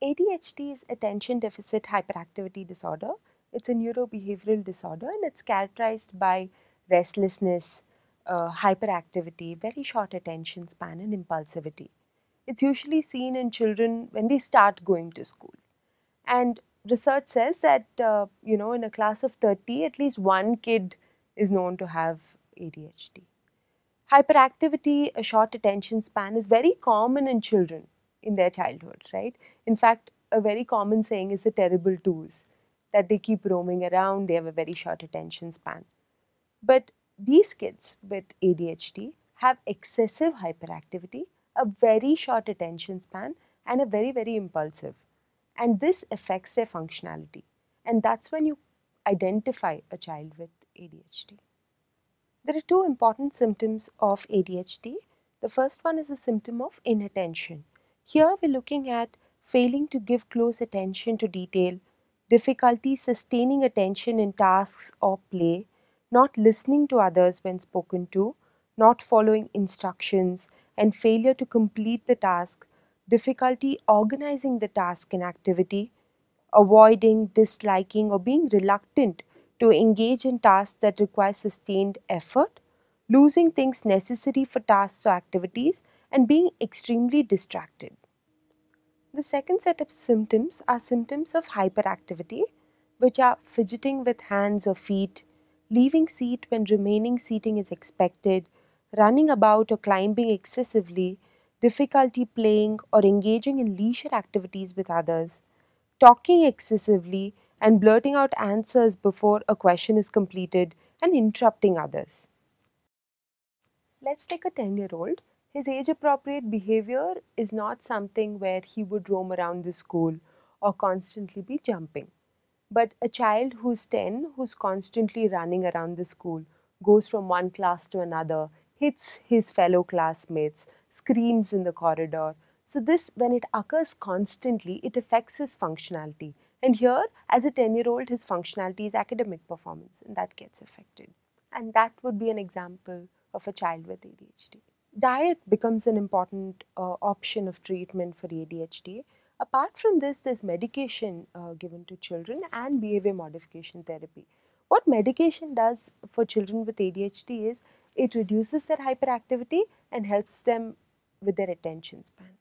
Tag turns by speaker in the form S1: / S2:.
S1: ADHD is attention deficit hyperactivity disorder. It's a neurobehavioral disorder and it's characterized by restlessness, hyperactivity, very short attention span, and impulsivity. It's usually seen in children when they start going to school. And research says that, in a class of 30, at least one kid is known to have ADHD. Hyperactivity, a short attention span, is very common in children in their childhood, right? In fact, a very common saying is the terrible twos, that they keep roaming around, they have a very short attention span. But these kids with ADHD have excessive hyperactivity, a very short attention span, and a very, very impulsive. And this affects their functionality. And that's when you identify a child with ADHD. There are two important symptoms of ADHD. The first one is a symptom of inattention. Here we're looking at failing to give close attention to detail, difficulty sustaining attention in tasks or play, not listening to others when spoken to, not following instructions, and failure to complete the task, difficulty organizing the task and activity, avoiding, disliking, or being reluctant to engage in tasks that require sustained effort, losing things necessary for tasks or activities, and being extremely distracted. The second set of symptoms are symptoms of hyperactivity, which are fidgeting with hands or feet, leaving seat when remaining seating is expected, running about or climbing excessively, difficulty playing or engaging in leisure activities with others, talking excessively and blurting out answers before a question is completed, and interrupting others. Let's take a 10-year-old. His age appropriate behavior is not something where he would roam around the school or constantly be jumping. But a child who's 10, who's constantly running around the school, goes from one class to another, hits his fellow classmates, screams in the corridor. So this, when it occurs constantly, it affects his functionality. And here, as a 10-year-old, his functionality is academic performance, and that gets affected. And that would be an example of a child with ADHD. Diet becomes an important option of treatment for ADHD. Apart from this, there's medication given to children and behavior modification therapy. What medication does for children with ADHD is it reduces their hyperactivity and helps them with their attention span.